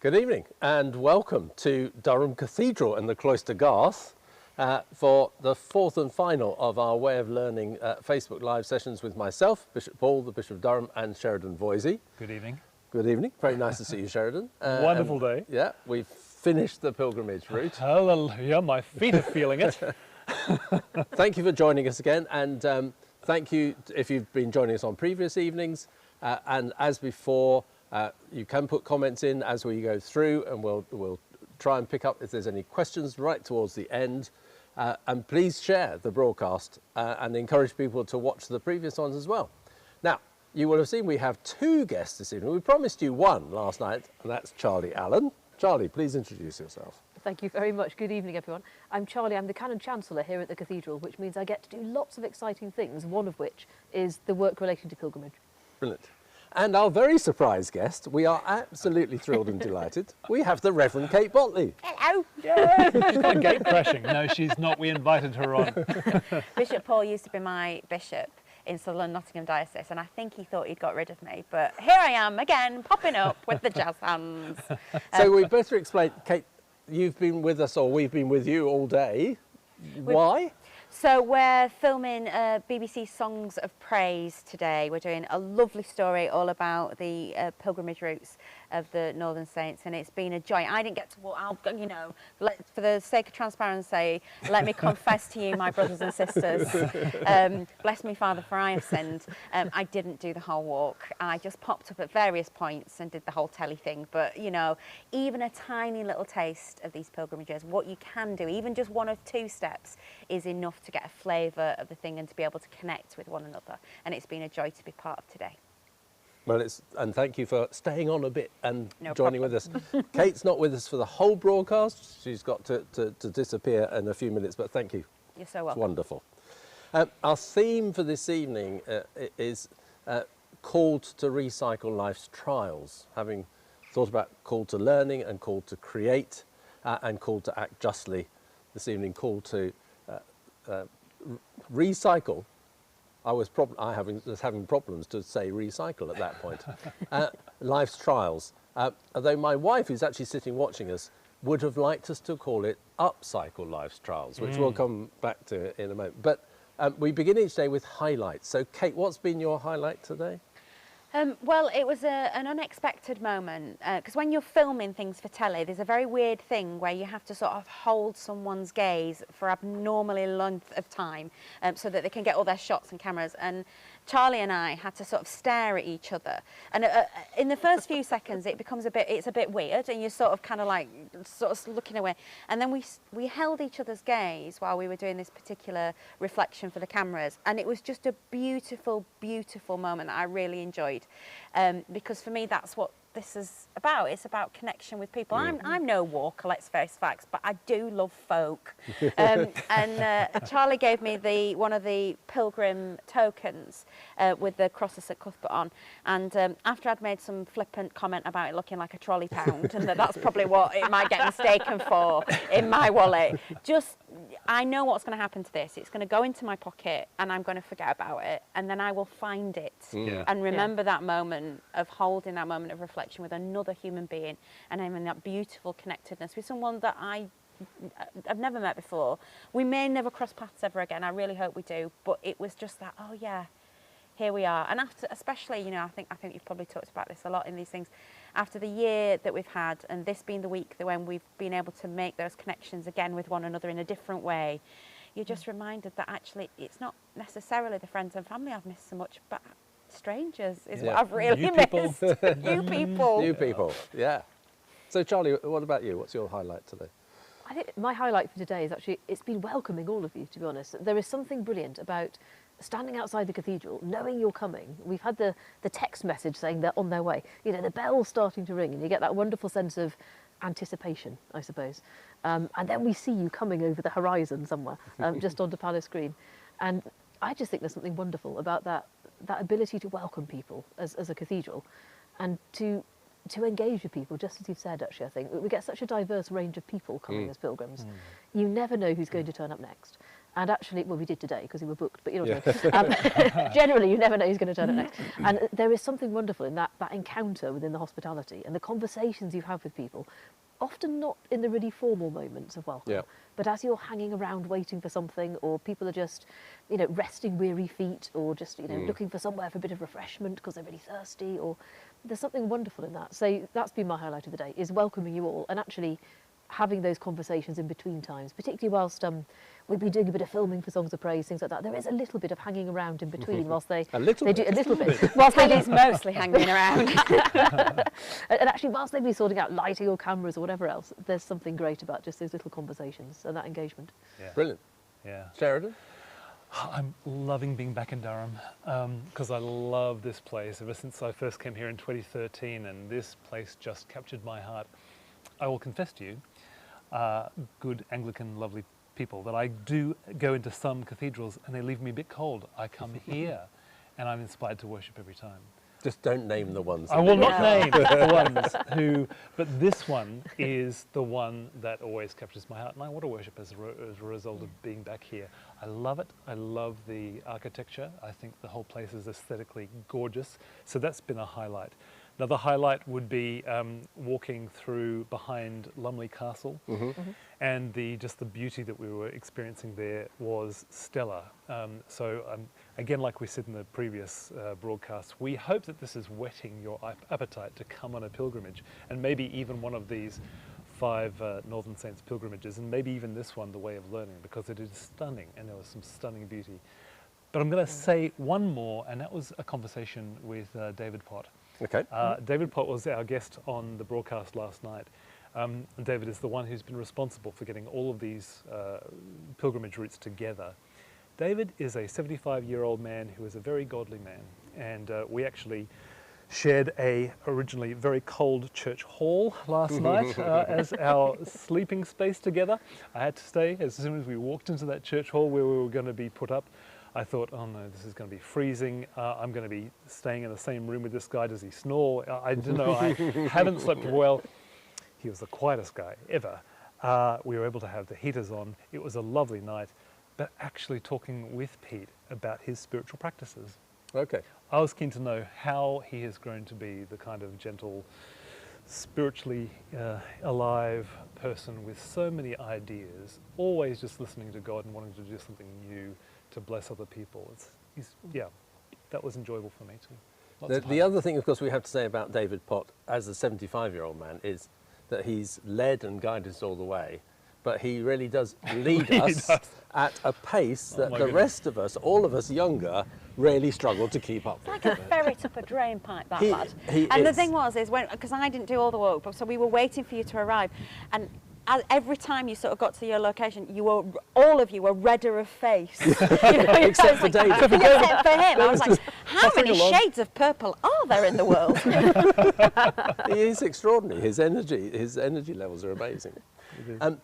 Good evening and welcome to Durham Cathedral and the Cloister Garth for the fourth and final of our Way of Learning Facebook Live sessions with myself, Bishop Paul, the Bishop of Durham, and Sheridan Voisey. Good evening. Good evening. Very nice to see you, Sheridan. Wonderful day. Yeah, we've finished the pilgrimage route. Hallelujah, my feet are feeling it. Thank you for joining us again, and thank you if you've been joining us on previous evenings. And as before, you can put comments in as we go through, and we'll try and pick up if there's any questions right towards the end. And please share the broadcast and encourage people to watch the previous ones as well. Now, you will have seen we have two guests this evening. We promised you one last night, and that's Charlie Allen. Charlie, please introduce yourself. Thank you very much. Good evening, everyone. I'm Charlie. I'm the Canon Chancellor here at the Cathedral, which means I get to do lots of exciting things, one of which is the work relating to pilgrimage. Brilliant. And our very surprise guest, we are absolutely thrilled and delighted. We have the Reverend Kate Botley. Hello. She's got gate crashing. No, she's not. We invited her on. Bishop Paul used to be my bishop in Sutherland, Nottingham Diocese, and I think he thought he'd got rid of me. But here I am again, popping up with the jazz hands. So we better explain, Kate, you've been with us, or we've been with you all day. Why? So we're filming BBC Songs of Praise today. We're doing a lovely story all about the pilgrimage routes of the Northern Saints, and it's been a joy. I didn't get to walk, for the sake of transparency, let me confess to you, my brothers and sisters, bless me, Father, for I have sinned. I didn't do the whole walk. I just popped up at various points and did the whole telly thing. But, you know, even a tiny little taste of these pilgrimages, what you can do, even just one or two steps, is enough to get a flavour of the thing and to be able to connect with one another. And it's been a joy to be part of today. Well, and thank you for staying on a bit and No joining with us. Kate's not with us for the whole broadcast. She's got to disappear in a few minutes, but thank you. You're so It's welcome. wonderful. Our theme for this evening is called to recycle life's trials, having thought about called to learning and called to create and called to act justly. This evening, called to recycle. I was having problems to say recycle at that point. Life's trials. Although my wife, who's actually sitting watching us, would have liked us to call it upcycle life's trials, which we'll come back to in a moment. But we begin each day with highlights. So, Kate, what's been your highlight today? Well, it was an unexpected moment, because when you're filming things for telly, there's a very weird thing where you have to sort of hold someone's gaze for abnormally length of time so that they can get all their shots and cameras. And Charlie and I had to sort of stare at each other. And in the first few seconds, it's a bit weird, and you're sort of kind of like sort of looking away. And then we held each other's gaze while we were doing this particular reflection for the cameras. And it was just a beautiful, beautiful moment that I really enjoyed. Because for me, that's what this is about. It's about connection with people. I'm no walker, let's face facts, but I do love folk. And Charlie gave me one of the pilgrim tokens with the cross of St Cuthbert on. And after I'd made some flippant comment about it looking like a trolley pound, and that's probably what it might get mistaken for in my wallet, I know what's going to happen to this. It's going to go into my pocket and I'm going to forget about it, and then I will find it and remember that moment of holding that moment of reflection with another human being, and having that beautiful connectedness with someone that I've never met before. We may never cross paths ever again. I really hope we do, but it was just that, oh yeah, here we are. And after, especially, you know, I think you've probably talked about this a lot in these things, after the year that we've had, and this being the week that when we've been able to make those connections again with one another in a different way, you're just reminded that actually it's not necessarily the friends and family I've missed so much, but strangers is what I've really missed. You people. You people, yeah. So, Charlie, what about you? What's your highlight today? I think my highlight for today is actually, it's been welcoming all of you, to be honest. There is something brilliant about standing outside the cathedral, knowing you're coming. We've had the text message saying they're on their way. You know, the bell's starting to ring, and you get that wonderful sense of anticipation, I suppose. And then we see you coming over the horizon somewhere, just onto Palace Green. And I just think there's something wonderful about that ability to welcome people as a cathedral, and to engage with people, just as you've said, actually. I think we get such a diverse range of people coming as pilgrims. You never know who's going to turn up next. And actually, well, we did today because we were booked, but you know what Yeah. I mean. Generally, you never know who's going to turn up next. And there is something wonderful in that encounter within the hospitality and the conversations you have with people, often not in the really formal moments of welcome, Yeah. but as you're hanging around waiting for something, or people are just, you know, resting weary feet, or just, you know, looking for somewhere for a bit of refreshment because they're really thirsty, or there's something wonderful in that. So that's been my highlight of the day, is welcoming you all and actually having those conversations in between times, particularly whilst we've been doing a bit of filming for Songs of Praise, things like that. There is a little bit of hanging around in between whilst they A little they bit. do a little bit. Whilst they Kelly's mostly hanging around. and actually, whilst they've been sorting out lighting or cameras or whatever else, there's something great about just those little conversations and that engagement. Yeah. Brilliant. Yeah. Sheridan? I'm loving being back in Durham because I love this place ever since I first came here in 2013, and this place just captured my heart. I will confess to you, good Anglican, lovely people, that I do go into some cathedrals and they leave me a bit cold. I come here and I'm inspired to worship every time. Just don't name the ones. I will not name the ones who, but this one is the one that always captures my heart, and I want to worship as a result of being back here. I love it. I love the architecture. I think the whole place is aesthetically gorgeous. So that's been a highlight. Another highlight would be walking through behind Lumley Castle, and just the beauty that we were experiencing there was stellar. Again, like we said in the previous broadcast, we hope that this is whetting your appetite to come on a pilgrimage, and maybe even one of these 5 Northern Saints pilgrimages, and maybe even this one, the Way of Learning, because it is stunning, and there was some stunning beauty. But I'm going to say one more, and that was a conversation with David Pott. Okay. David Pott was our guest on the broadcast last night. David is the one who's been responsible for getting all of these pilgrimage routes together. David is a 75-year-old man who is a very godly man, and we actually shared a originally very cold church hall last night as our sleeping space together. I had to stay as soon as we walked into that church hall where we were going to be put up. I thought, oh no, this is going to be freezing. I'm going to be staying in the same room with this guy. Does he snore? I don't know. I haven't slept well. He was the quietest guy ever. We were able to have the heaters on. It was a lovely night. But actually talking with Pete about his spiritual practices. Okay. I was keen to know how he has grown to be the kind of gentle, spiritually alive person with so many ideas, always just listening to God and wanting to do something new to bless other people. That was enjoyable for me too. The other thing, of course, we have to say about David Pott as a 75-year-old man is that he's led and guided us all the way, but he really does lead us at a pace that the rest of us, all of us younger, really struggle to keep up with. It's like a ferret up a drain pipe, that lad. He And the is. thing was, because I didn't do all the work, so we were waiting for you to arrive, and every time you sort of got to your location, all of you were redder of face. Except for David. Except for him. I was like, how many shades of purple are there in the world? He is extraordinary. His energy levels are amazing. And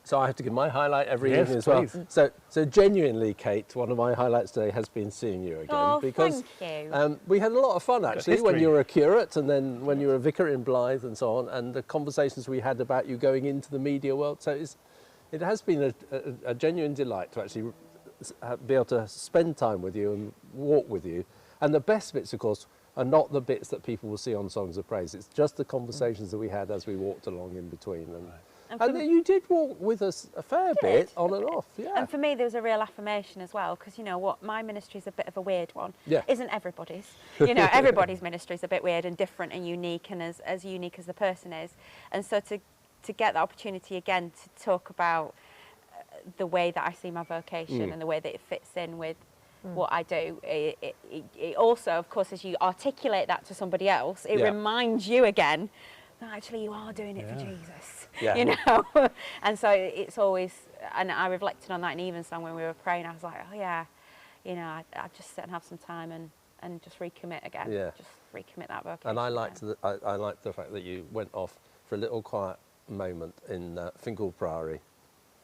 so I have to give my highlight every evening as well. Please. So genuinely, Kate, one of my highlights today has been seeing you again. Oh, because thank you. we had a lot of fun actually when history. you were a curate and then when you were a vicar in Blythe and so on, and the conversations we had about you going into the media world. So it has been a genuine delight to actually be able to spend time with you and walk with you. And the best bits, of course, are not the bits that people will see on Songs of Praise. It's just the conversations that we had as we walked along in between. And you did walk with us a fair bit on and off, yeah. And for me, there was a real affirmation as well, because you know what, my ministry is a bit of a weird one. Yeah. Isn't everybody's? You know, everybody's ministry is a bit weird and different and unique, and as unique as the person is. And so to get the opportunity again to talk about the way that I see my vocation and the way that it fits in with what I do, it also, of course, as you articulate that to somebody else, it reminds you again that actually you are doing it for Jesus. Yeah. You know, and so it's always, and I reflected on that in Evensong when we were praying. I was like, oh yeah, you know, I'd just sit and have some time and just recommit again. Yeah. Just recommit that vocation. And I liked the fact that you went off for a little quiet moment in Fingal Priory,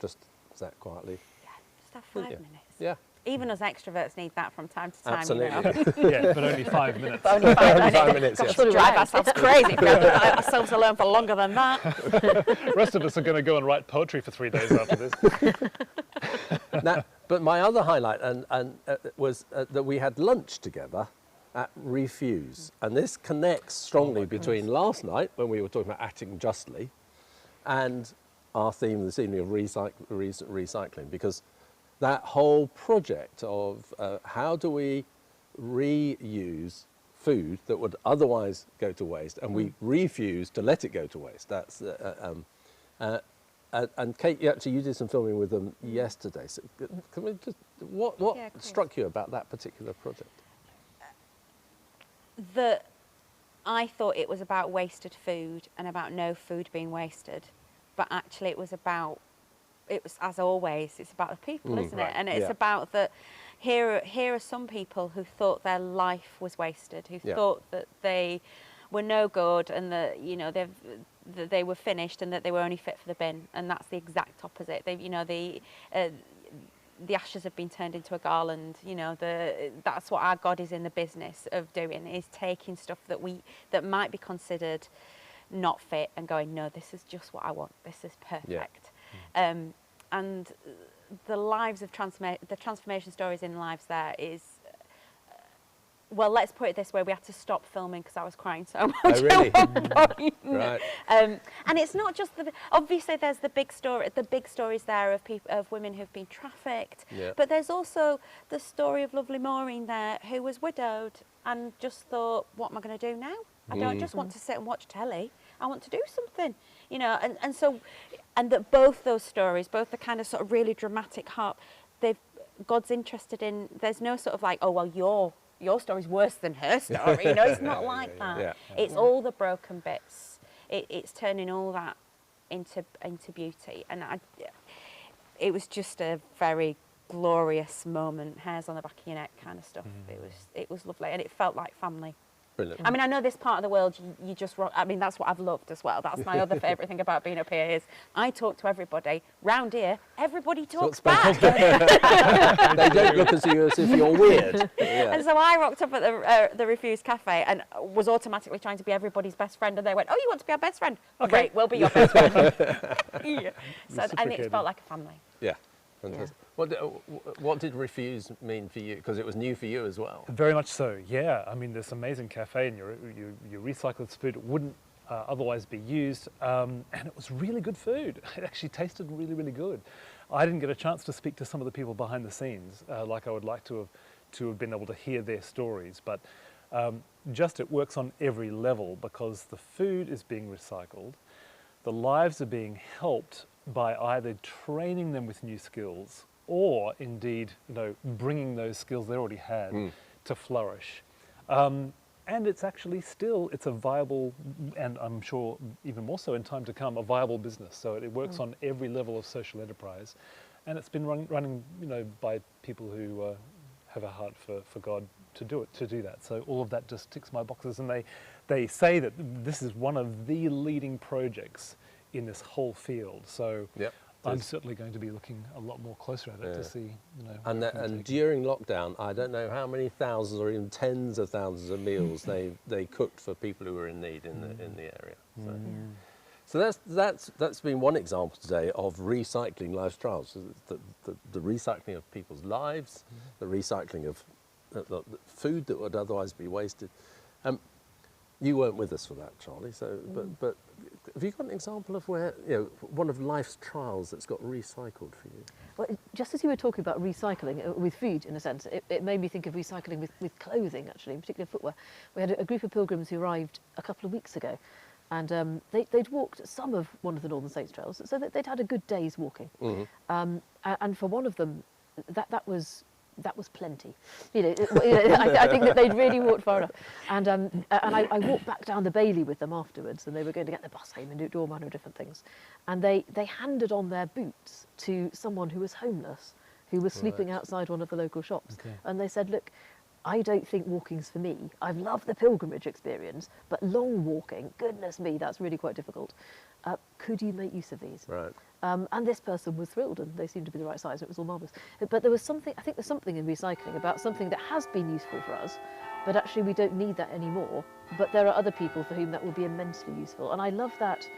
just sat quietly. Yeah, just have 5 minutes. Yeah. Even us extroverts need that from time to time. Absolutely. You know? Yeah, but only 5 minutes. But only 5 minutes. 5 minutes, Gosh, yeah. we drive ourselves crazy if we have to let ourselves alone for longer than that. The rest of us are going to go and write poetry for 3 days after this. Now, but my other highlight was that we had lunch together at Refuse, and this connects strongly between last night when we were talking about acting justly, and our theme this evening of recycling, because that whole project of how do we reuse food that would otherwise go to waste, and we refuse to let it go to waste. That's and Kate, you did some filming with them yesterday. So can we just what struck you about that particular project? That I thought it was about wasted food and about no food being wasted, but actually it was, as always, it's about the people, isn't it? And it's about that. Here are some people who thought their life was wasted, who thought that they were no good, and that that they were finished, and that they were only fit for the bin. And that's the exact opposite. The ashes have been turned into a garland. That's what our God is in the business of doing, is taking stuff that might be considered not fit and going, no, this is just what I want. This is perfect. And the lives of the transformation stories in lives there is, well, let's put it this way: we had to stop filming because I was crying so much. Oh, really? At one point. Right. And it's not just obviously there's the big stories there of women who've been trafficked, but there's also the story of lovely Maureen there, who was widowed and just thought, what am I going to do now? I don't just want to sit and watch telly. I want to do something, and that both those stories, both the kind of sort of really dramatic heart, God's interested in. There's no sort of like, oh well, your story's worse than her story. It's not like that. Yeah. It's all the broken bits. It's turning all that into beauty, and it was just a very glorious moment. Hairs on the back of your neck kind of stuff. It was lovely, and it felt like family. Brilliant. I mean, I know this part of the world, you just, I mean, that's what I've loved as well. That's my other favourite thing about being up here is I talk to everybody. Round here, everybody talks back. They don't look at you as if you're weird. Yeah. And so I rocked up at the Refuse Cafe and was automatically trying to be everybody's best friend. And they went, oh, you want to be our best friend? Okay. Great, we'll be your best friend. So, and it felt like a family. Yeah. Fantastic. What did Refuse mean for you? Because it was new for you as well. Very much so, yeah. I mean, this amazing cafe, and you recycled food. It wouldn't otherwise be used, and it was really good food. It actually tasted really, really good. I didn't get a chance to speak to some of the people behind the scenes, like I would like to have been able to hear their stories, but just it works on every level because the food is being recycled, the lives are being helped by either training them with new skills or indeed, bringing those skills they already had to flourish. And it's actually it's a viable, and I'm sure even more so in time to come, a viable business. So it works on every level of social enterprise. And it's been running, by people who have a heart for God to do that. So all of that just ticks my boxes. And they say that this is one of the leading projects in this whole field. So I'm certainly going to be looking a lot more closer at it to see, And during lockdown, I don't know how many thousands or even tens of thousands of meals they cooked for people who were in need in the area. So that's been one example today of recycling life's trials. The recycling of people's lives, the recycling of the food that would otherwise be wasted. You weren't with us for that, Charlie. So, but have you got an example of where one of life's trials that's got recycled for you? Well, just as you were talking about recycling with food, in a sense, it made me think of recycling with clothing, actually, in particular footwear. We had a group of pilgrims who arrived a couple of weeks ago, and they'd walked some of one of the Northern Saints trails, so they'd had a good day's walking. And for one of them, that was plenty. I think that they'd really walked far enough. And I walked back down the Bailey with them afterwards, and they were going to get the bus home and do all manner of different things. And they handed on their boots to someone who was homeless, who was sleeping outside one of the local shops. Okay. And they said, look, I don't think walking's for me. I've loved the pilgrimage experience, but long walking, goodness me, that's really quite difficult. Could you make use of these? Right. And this person was thrilled, and they seemed to be the right size, and it was all marvellous. But there was something, I think there's something in recycling about something that has been useful for us, but actually we don't need that anymore. But there are other people for whom that will be immensely useful. And I love that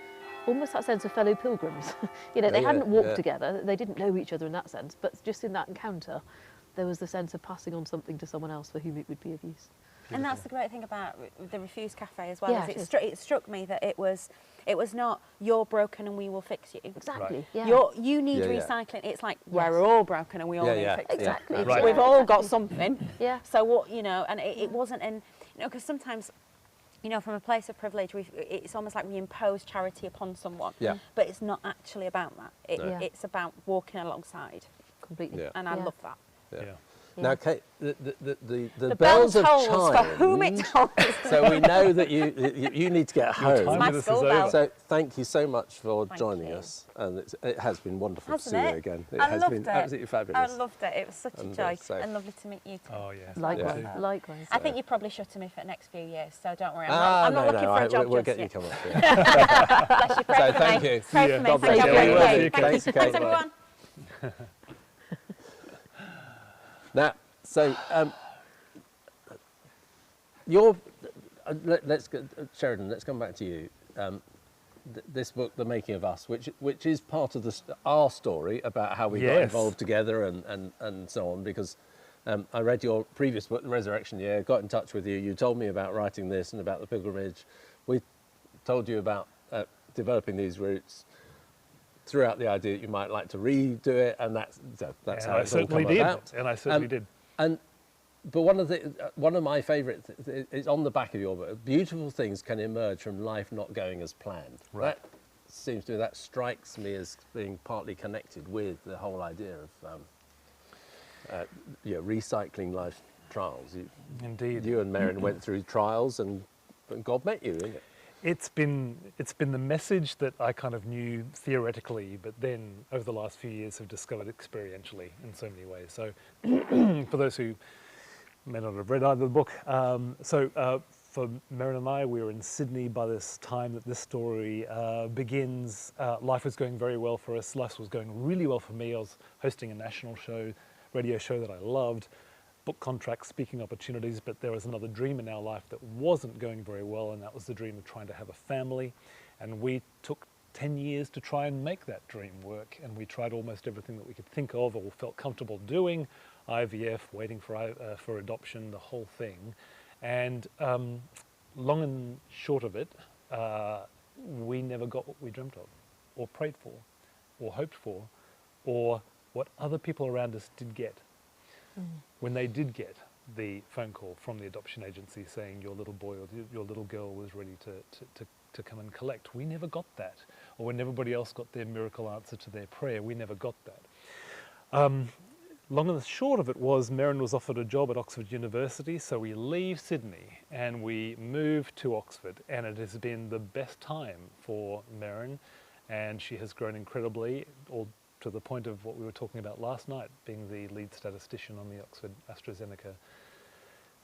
almost that sense of fellow pilgrims. You know, they hadn't walked together, they didn't know each other in that sense, but just in that encounter, there was the sense of passing on something to someone else for whom it would be of use. And that's the great thing about the Refuse Cafe as well. Yeah, Is it struck me that it was not you're broken and we will fix you. Exactly. Right. Yeah. You need recycling. It's like we're all broken and we all need fixing. Exactly. Yeah. Right. We've all got something. Yeah. So what, you know, and it wasn't because sometimes, you know, from a place of privilege, it's almost like we impose charity upon someone. Yeah. But it's not actually about that. It's about walking alongside. Completely. Yeah. And I love that. Yeah. Yeah. Now, Kate, the bell bells have tolls chimed. for whom it tolls. So we know that you need to get home. time My with us school is bell. over. So thank you so much for Thank joining you. us, and it has been wonderful Hasn't to see it? you again. It I has loved been it. absolutely fabulous. I loved it. It was such a And, joy so- and lovely to meet you too. Oh yes. Likewise. Yeah. Likewise. I think you probably shutting me for the next few years, so don't worry. Ah, I'm not no, looking no, for a job we'll just get you yet. come up here. Bless you. Pray So for thank me. you. Pray Yeah. for me. God Thank bless you, you. everyone. Thank you. Thanks, Thanks, Kate. everyone. Now, so let's go, Sheridan. Let's come back to you. This book, The Making of Us, which is part of our story about how we got Yes. involved together and so on. Because I read your previous book, The Resurrection Year, got in touch with you. You told me about writing this and about the pilgrimage. We told you about developing these routes. Threw out the idea that you might like to redo it, and that's And how I it's all certainly come did. about. And I certainly did. But one of my favourite is on the back of your book. Beautiful things can emerge from life not going as planned. Right. That seems to me, that strikes me as being partly connected with the whole idea of recycling life trials. Indeed. You and Marion went through trials, and God met you, isn't it? It's been the message that I kind of knew theoretically, but then over the last few years have discovered experientially in so many ways. So for those who may not have read either the book, for Marion and I, we were in Sydney by this time that this story begins. Life was going very well for us. Life was going really well for me. I was hosting a national radio show that I loved. Book contracts, speaking opportunities, but there was another dream in our life that wasn't going very well, and that was the dream of trying to have a family. And we took 10 years to try and make that dream work, and we tried almost everything that we could think of or felt comfortable doing, IVF, waiting for adoption, the whole thing. And long and short of it, we never got what we dreamt of, or prayed for, or hoped for, or what other people around us did get. When they did get the phone call from the adoption agency saying your little boy or your little girl was ready to come and collect, we never got that. Or when everybody else got their miracle answer to their prayer, we never got that. Long and short of it was Marion was offered a job at Oxford University, so we leave Sydney and we move to Oxford, and it has been the best time for Marion, and she has grown incredibly, all to the point of what we were talking about last night, being the lead statistician on the Oxford AstraZeneca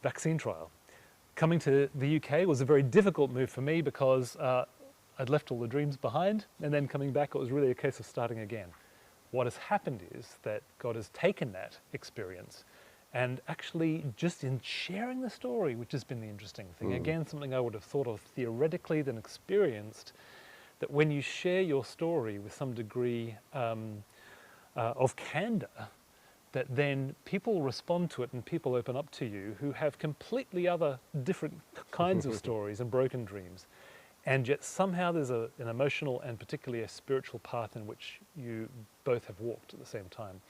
vaccine trial. Coming to the UK was a very difficult move for me because I'd left all the dreams behind, and then coming back it was really a case of starting again. What has happened is that God has taken that experience and actually just in sharing the story, which has been the interesting thing, again something I would have thought of theoretically then experienced, that when you share your story with some degree of candor, that then people respond to it and people open up to you who have completely other different kinds of stories and broken dreams. And yet somehow there's an emotional and particularly a spiritual path in which you both have walked at the same time.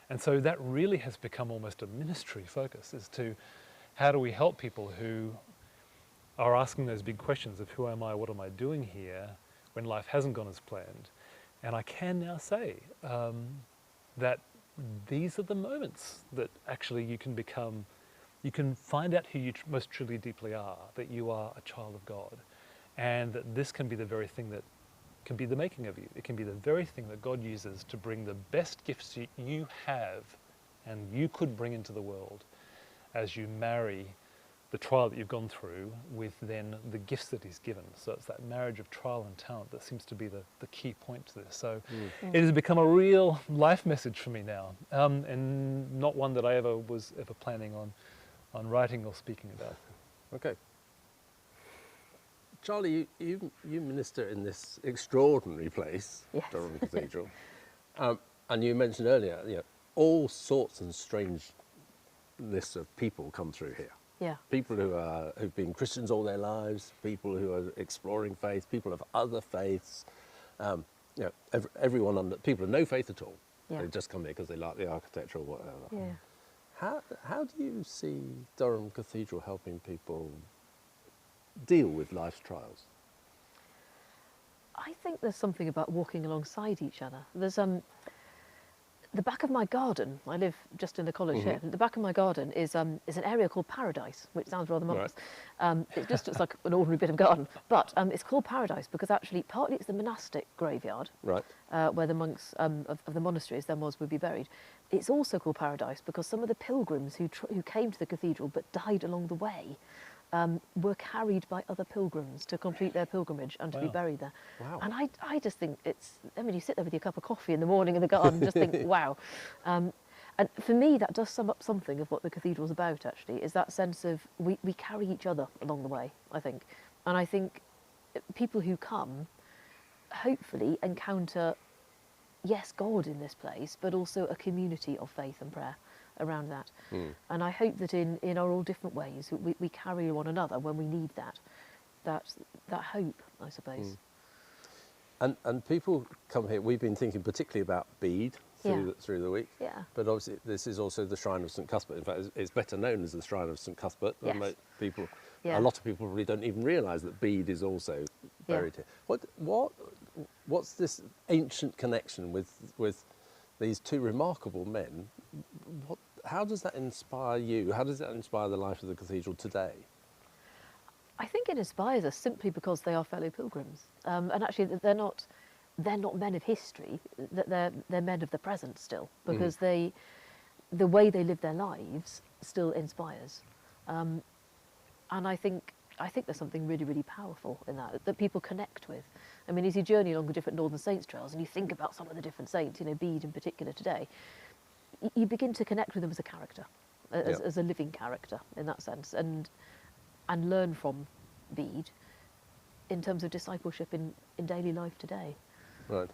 And so that really has become almost a ministry focus, as to how do we help people who are asking those big questions of who am I, what am I doing here, when life hasn't gone as planned. And I can now say that these are the moments that actually you can find out who you most truly deeply are, that you are a child of God, and that this can be the very thing that can be the making of you. It can be the very thing that God uses to bring the best gifts you have and you could bring into the world as you marry the trial that you've gone through with then the gifts that he's given. So it's that marriage of trial and talent that seems to be the key point to this. So it has become a real life message for me now, and not one that I was ever planning on writing or speaking about. Okay. Charlie, you minister in this extraordinary place, Yes. Durham Cathedral, and you mentioned earlier, all sorts and strange lists of people come through here. Yeah. People who've been Christians all their lives, people who are exploring faith, people of other faiths, everyone people of no faith at all. Yeah. They just come here because they like the architecture or whatever. Yeah. How do you see Durham Cathedral helping people deal with life's trials? I think there's something about walking alongside each other. There's the back of my garden. I live just in the college here. The back of my garden is an area called Paradise, which sounds rather marvellous. Right. It just looks like an ordinary bit of garden, but it's called Paradise because actually partly it's the monastic graveyard, Right. where the monks of the monasteries then would be buried. It's also called Paradise because some of the pilgrims who came to the cathedral but died along the way were carried by other pilgrims to complete their pilgrimage and to be Wow. buried there. Wow. And I just think you sit there with your cup of coffee in the morning in the garden and just think, wow. And for me, that does sum up something of what the cathedral's about, actually, is that sense of we carry each other along the way, I think. And I think people who come hopefully encounter, yes, God in this place, but also a community of faith and prayer around that. And I hope that in our all different ways, we carry one another when we need that hope, I suppose. And people come here. We've been thinking particularly about Bede through the week. Yeah. But obviously, this is also the Shrine of St Cuthbert. In fact, it's better known as the Shrine of St Cuthbert. Yes. And Yeah. a lot of people probably don't even realise that Bede is also buried here. What's this ancient connection with these two remarkable men? How does that inspire you? How does that inspire the life of the cathedral today? I think it inspires us simply because they are fellow pilgrims, and actually they're not men of history. They're men of the present still, because the way they live their lives still inspires, and I think there's something really, really powerful in that people connect with. I mean, as you journey along the different Northern Saints trails and you think about some of the different saints, Bede in particular today, you begin to connect with them as a character, as a living character in that sense, and learn from Bede in terms of discipleship in daily life today. Right.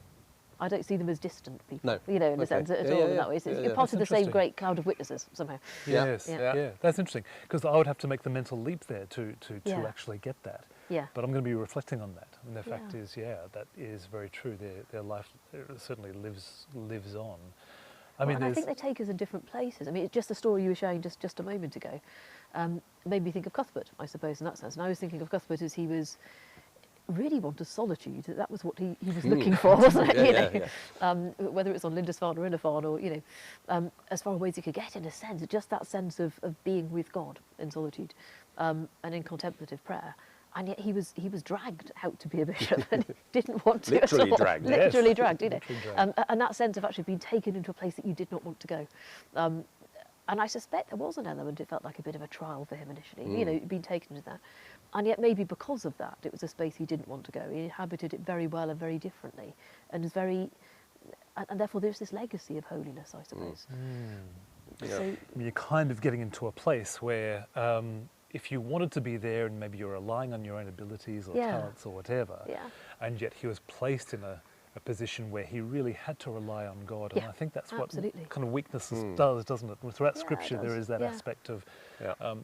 I don't see them as distant people, No. in a sense at all in that way. It's part of the same interesting. great cloud of witnesses somehow. Yes, Yeah. yeah. That's interesting, because I would have to make the mental leap there to Yeah. actually get that. Yeah. But I'm going to be reflecting on that. And the fact Yeah. is, that is very true. Their life certainly lives on. I think they take us in different places. I mean, just the story you were sharing just a moment ago made me think of Cuthbert, I suppose, in that sense. And I was thinking of Cuthbert as he was really wanted solitude. That was what he was looking for, wasn't it? Whether it's on Lindisfarne or Innerfarne or, as far away as he could get, in a sense, just that sense of being with God in solitude and in contemplative prayer. And yet he was dragged out to be a bishop and he didn't want to Literally at all. dragged. Literally Yes. dragged, Literally dragged. and that sense of actually being taken into a place that you did not want to go. And I suspect there was an element, it felt like a bit of a trial for him initially, being taken into that. And yet maybe because of that, it was a space he didn't want to go. He inhabited it very well and very differently. And and therefore there's this legacy of holiness, I suppose. So, You're kind of getting into a place where if you wanted to be there and maybe you're relying on your own abilities or talents or whatever, and yet he was placed in a position where he really had to rely on God. And I think that's absolutely. what kind of weaknesses does, doesn't it? Throughout Yeah, it Scripture, there does. is that Yeah. aspect of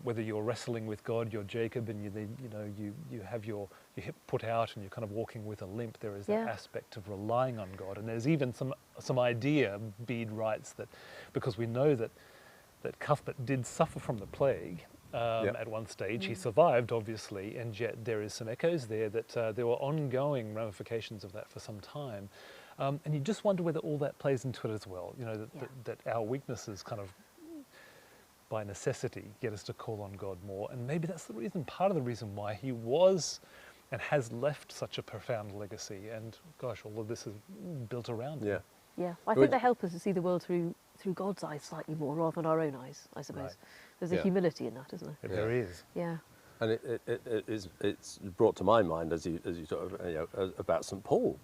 whether you're wrestling with God, you're Jacob, and you have your hip put out and you're kind of walking with a limp. There is that aspect of relying on God, and there's even some idea. Bede writes that because we know that Cuthbert did suffer from the plague. At one stage. He survived, obviously, and yet there is some echoes there that there were ongoing ramifications of that for some time. And you just wonder whether all that plays into it as well, that our weaknesses kind of, by necessity, get us to call on God more. And maybe that's the reason, part of the reason why he was and has left such a profound legacy. And gosh, all of this is built around him. yeah, I think they help us to see the world through God's eyes slightly more rather than our own eyes, I suppose. Right. There's a humility in that, isn't there? There is. Yeah. And it's brought to my mind as you sort of about St Paul,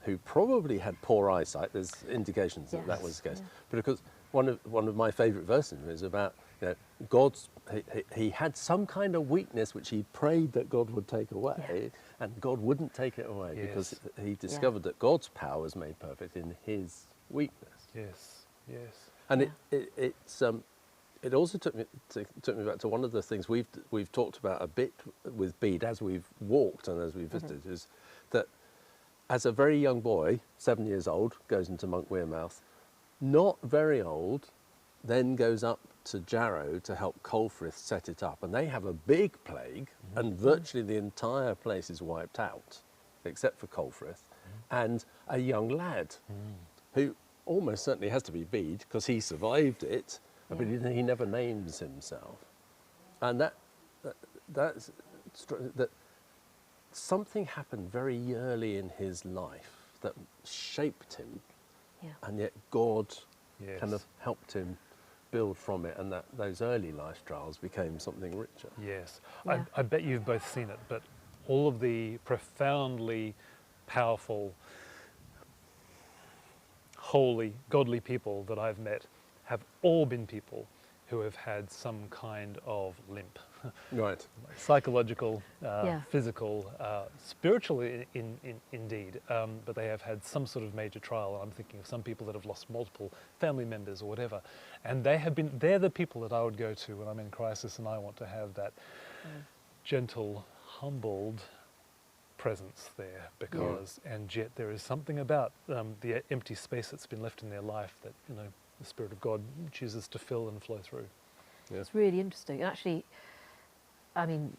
who probably had poor eyesight. There's indications that was the case. Yeah. But because one of my favourite verses is about You know, he had some kind of weakness which he prayed that God would take away, and God wouldn't take it away because he discovered that God's power was made perfect in his weakness. Yes, yes. And it also took me back to one of the things we've talked about a bit with Bede as we've walked and as we've visited, is that as a very young boy, 7 years old, goes into Monk Wearmouth, not very old, then goes up to Jarrow to help Colfrith set it up, and they have a big plague, and virtually the entire place is wiped out, except for Colfrith, and a young lad who almost certainly has to be Bede because he survived it, but he never names himself, and that something happened very early in his life that shaped him, and yet God kind of helped him build from it, and that those early life trials became something richer. Yes. I bet you've both seen it, but all of the profoundly powerful, holy, godly people that I've met have all been people who have had some kind of limp. Right. Psychological, physical, spiritual indeed, but they have had some sort of major trial. I'm thinking of some people that have lost multiple family members or whatever, and they're the people that I would go to when I'm in crisis and I want to have that gentle, humbled presence there, because and yet there is something about the empty space that's been left in their life that, you know, the Spirit of God chooses to fill and flow through. Yeah. It's really interesting. And actually, I mean,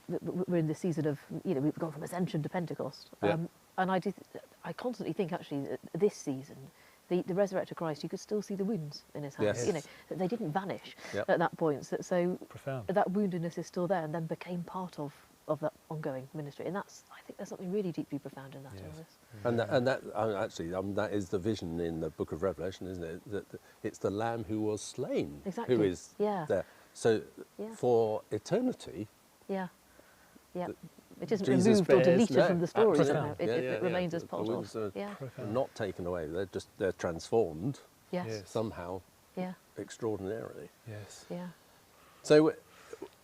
we're in the season of, you know, we've gone from Ascension to Pentecost. And I constantly think, actually, that this season, the resurrected Christ, you could still see the wounds in his hands. Yes. You know, that they didn't vanish Yep. at that point. So Profound. that woundedness is still there, and then became part of that ongoing ministry. And that's, I think there's something really deeply profound in that. Yes. In this. And that actually, that is the vision in the book of Revelation, isn't it? That it's the Lamb who was slain who is there. So for eternity, it isn't Jesus removed or bears- deleted from the story. Profound. It remains as The part wounds of. are not taken away. They're transformed Yes. somehow Yeah. extraordinarily. Yes. Yeah. So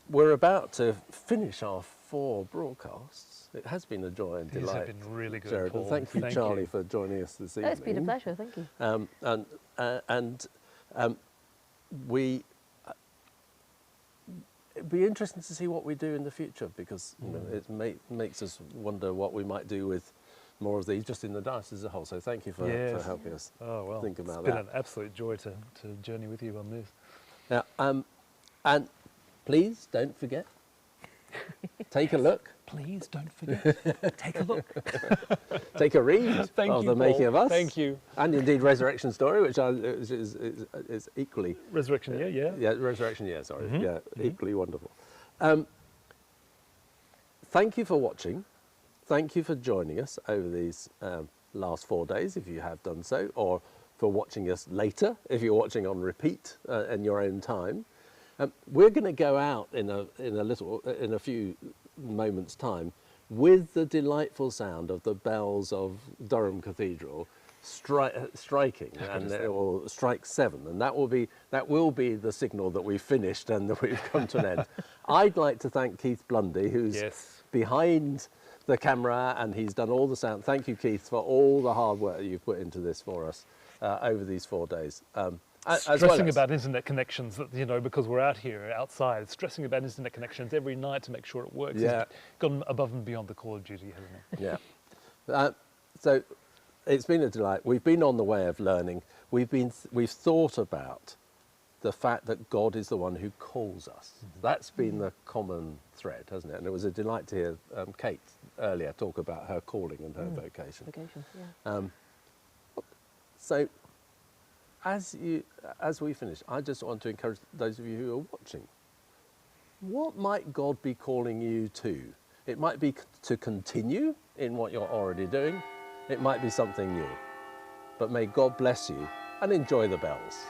we're about to finish our 4 broadcasts. It has been a joy and These delight. have been really good, Jared, Paul. and thank you, Charlie, for joining us this evening. It's been a pleasure. Thank you. It'd be interesting to see what we do in the future, because you know, it makes us wonder what we might do with more of these just in the diocese as a whole. So thank you for helping us think about that. It's been an absolute joy to journey with you on this. Yeah, and please don't forget, take a look. Please don't forget, take a look. Take a read of The Making of Us. Thank you. And indeed Resurrection Story, which is equally... Resurrection Year, yeah. Yeah, Resurrection Year, sorry. Equally wonderful. Thank you for watching. Thank you for joining us over these last 4 days, if you have done so, or for watching us later, if you're watching on repeat in your own time. We're going to go out in a few moments' time with the delightful sound of the bells of Durham Cathedral striking, and it will strike 7, and that will be the signal that we've finished and that we've come to an end. I'd like to thank Keith Blundy, who's behind the camera, and he's done all the sound. Thank you, Keith, for all the hard work that you've put into this for us over these 4 days. Stressing about internet connections, you know, because we're out here outside, stressing about internet connections every night to make sure it works. Yeah. He's gone above and beyond the call of duty, hasn't he? Yeah. So it's been a delight. We've been on the way of learning. We've thought about the fact that God is the one who calls us. That's been the common thread, hasn't it? And it was a delight to hear Kate earlier talk about her calling and her vocation. So as we finish, I just want to encourage those of you who are watching. What might God be calling you to? It might be to continue in what you're already doing. It might be something new. But may God bless you, and enjoy the bells.